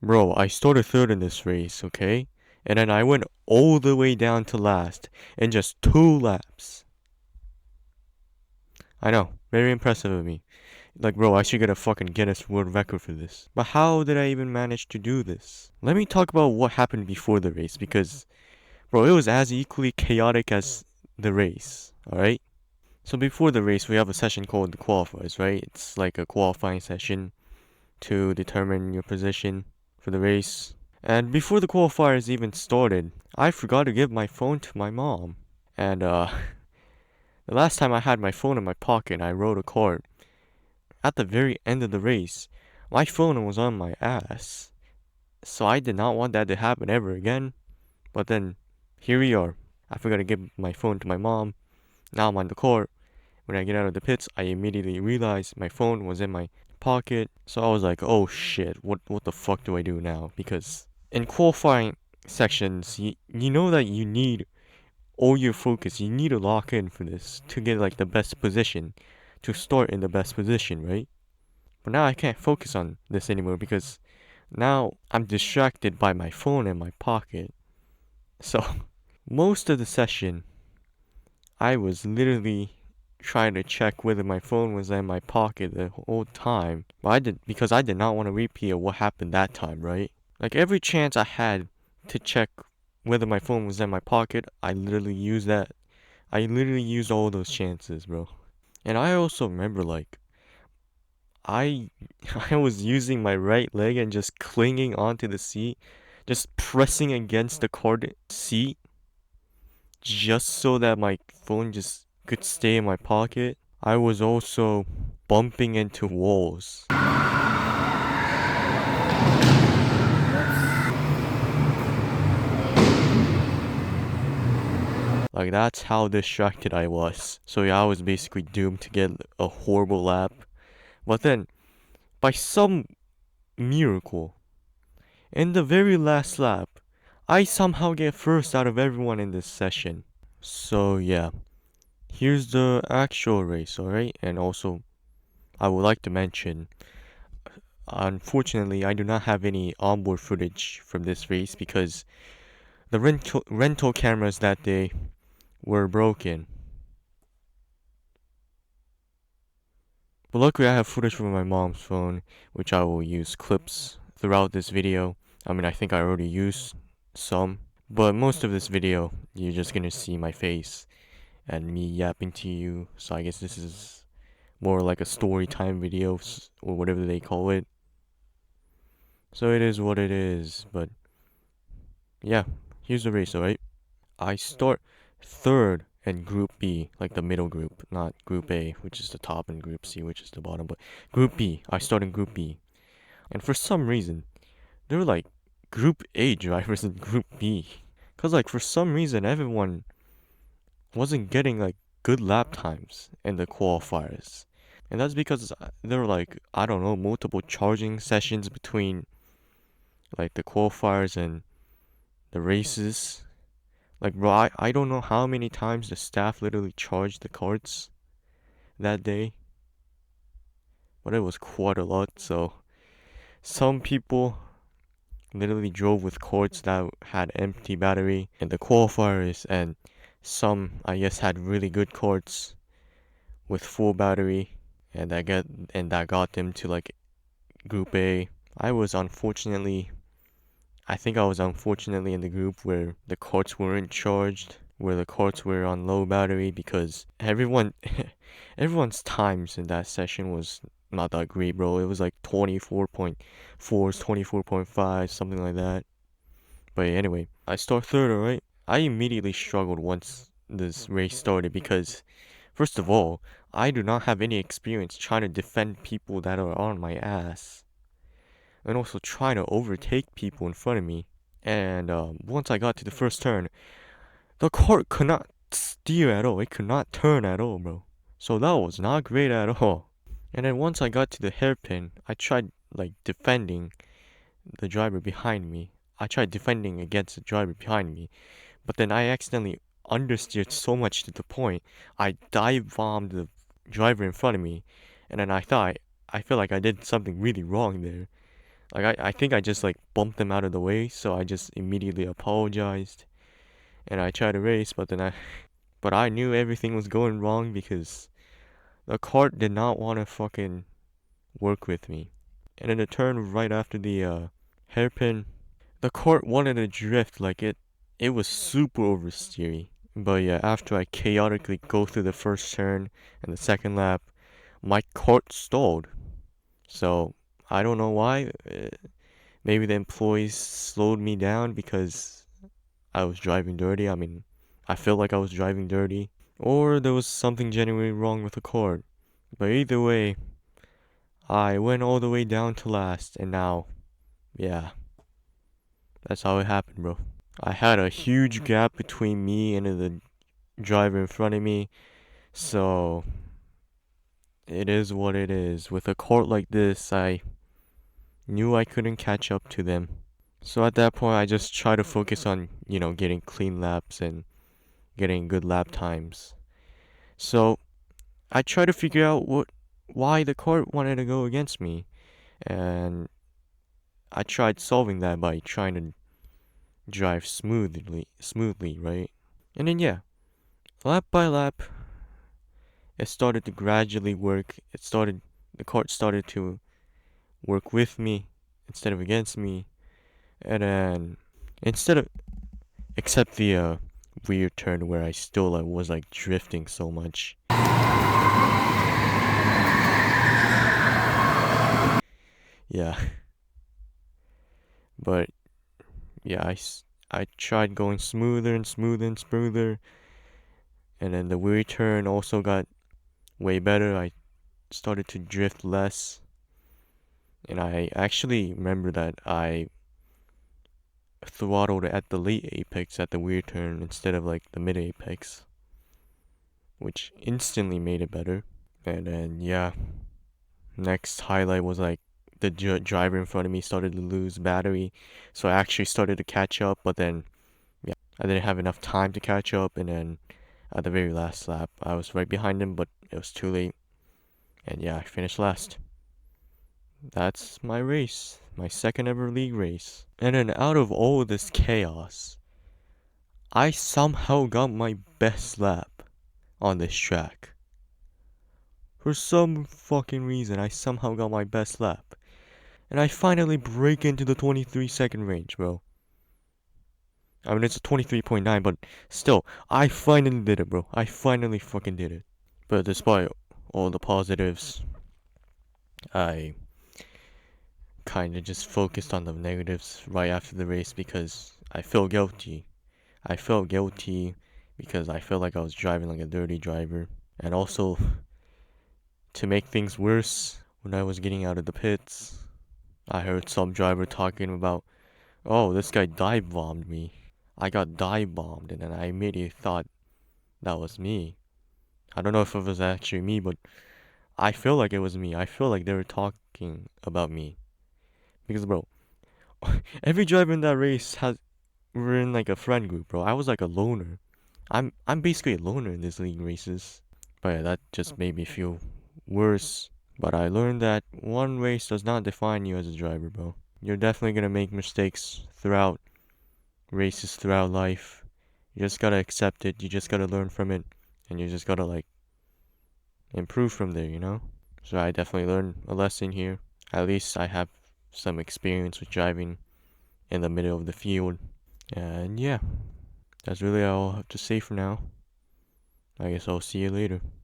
Bro, I started third in this race, okay? And then I went all the way down to last in just 2 laps. I know, very impressive of me. Like, bro, I should get a fucking Guinness World Record for this. But how did I even manage to do this? Let me talk about what happened before the race because, bro, it was as equally chaotic as the race, alright? So before the race, we have a session called the qualifiers, right? It's like a qualifying session to determine your position for the race. And before the qualifiers even started, I forgot to give my phone to my mom. And the last time I had my phone in my pocket, I rode a cart. At the very end of the race, my phone was on my ass. So I did not want that to happen ever again. But then, here we are. I forgot to give my phone to my mom. Now I'm on the court. When I get out of the pits, I immediately realized my phone was in my pocket. So I was like, oh shit, what the fuck do I do now? Because in qualifying sections, you know that you need all your focus. You need to lock in for this to get like the best position, to start in the best position, right? But now I can't focus on this anymore because now I'm distracted by my phone in my pocket. So most of the session, I was literally trying to check whether my phone was in my pocket the whole time. But because I did not want to repeat what happened that time, right? Like every chance I had to check whether my phone was in my pocket, I literally used that. I literally used all those chances, bro. And I also remember like I I was using my right leg and just clinging onto the seat, just pressing against the car seat just so that my phone just could stay in my pocket. I was also bumping into walls. Like that's how distracted I was. So yeah, I was basically doomed to get a horrible lap. But then, by some miracle, in the very last lap, I somehow get first out of everyone in this session. So yeah, here's the actual race, alright? And also, I would like to mention, unfortunately, I do not have any onboard footage from this race because the rental cameras that day were broken. But luckily I have footage from my mom's phone, which I will use clips throughout this video. I mean, I think I already used some, but most of this video, you're just gonna see my face and me yapping to you. So I guess this is more like a story time video or whatever they call it. So it is what it is, but yeah, here's the race, alright? I start third in Group B, like the middle group, not Group A, which is the top, and Group C, which is the bottom, but Group B. I start in Group B. And for some reason, there were like Group A drivers in Group B. Cause like for some reason, everyone wasn't getting like good lap times in the qualifiers. And that's because there were like, I don't know, multiple charging sessions between like the qualifiers and the races. Like, bro, I don't know how many times the staff literally charged the carts that day, but it was quite a lot. So, some people literally drove with carts that had empty battery in the qualifiers, and some, I guess, had really good carts with full battery, and that got them to like Group A. I think I was unfortunately in the group where the carts weren't charged, where the carts were on low battery because everyone's times in that session was not that great, bro. It was like 24.4s, 24.5, something like that. But anyway, I start third, alright? I immediately struggled once this race started because, first of all, I do not have any experience trying to defend people that are on my ass and also trying to overtake people in front of me. And once I got to the first turn, the cart could not steer at all. It could not turn at all, bro. So that was not great at all. And then once I got to the hairpin, I tried like defending the driver behind me. I tried defending against the driver behind me, but then I accidentally understeered so much to the point I dive bombed the driver in front of me, and then I feel like I did something really wrong there. Like I think I just like bumped them out of the way, so I just immediately apologized and I tried to race, but I knew everything was going wrong because the cart did not want to fucking work with me. And in the turn right after the hairpin, the cart wanted to drift like it was super oversteery. But yeah, after I chaotically go through the first turn and the second lap, my cart stalled. So I don't know why. Maybe the employees slowed me down because I was driving dirty. I mean, I felt like I was driving dirty. Or there was something genuinely wrong with the cart. But either way, I went all the way down to last, and now, yeah, that's how it happened, bro. I had a huge gap between me and the driver in front of me, so it is what it is. With a cart like this, I knew I couldn't catch up to them. So at that point, I just try to focus on, getting clean laps and getting good lap times. So I try to figure out why the cart wanted to go against me, and I tried solving that by trying to drive smoothly, right? And then yeah, lap by lap, it started to gradually work. The cart started to work with me instead of against me, and then instead of except the weird turn where I still was like drifting so much. Yeah, but yeah, I tried going smoother and smoother and smoother, and then the weird turn also got way better. I started to drift less, and I actually remember that I throttled at the late apex at the weird turn instead of like the mid apex, which instantly made it better. And then yeah, next highlight was like the driver in front of me started to lose battery, so I actually started to catch up, but then yeah, I didn't have enough time to catch up, and then at the very last lap, I was right behind him, but it was too late, and yeah, I finished last. That's my race, my second ever league race. And then out of all this chaos, I somehow got my best lap on this track. For some fucking reason, I somehow got my best lap. And I finally break into the 23-second range, bro. I mean, it's a 23.9, but still, I finally did it, bro. I finally fucking did it. But despite all the positives, I kind of just focused on the negatives right after the race because I felt guilty. I felt guilty because I felt like I was driving like a dirty driver. And also, to make things worse, when I was getting out of the pits, I heard some driver talking about, oh, this guy dive bombed me. I got dive bombed, and then I immediately thought that was me. I don't know if it was actually me, but I feel like it was me. I feel like they were talking about me. Because, bro, every driver in that race we're in like a friend group, bro. I was like a loner. I'm basically a loner in these league races. But yeah, that just made me feel worse. But I learned that one race does not define you as a driver, bro. You're definitely gonna make mistakes throughout races, throughout life. You just gotta accept it. You just gotta learn from it. And you just gotta, like, improve from there. So I definitely learned a lesson here. At least I have some experience with driving in the middle of the field. And yeah, that's really all I have to say for now. I guess I'll see you later.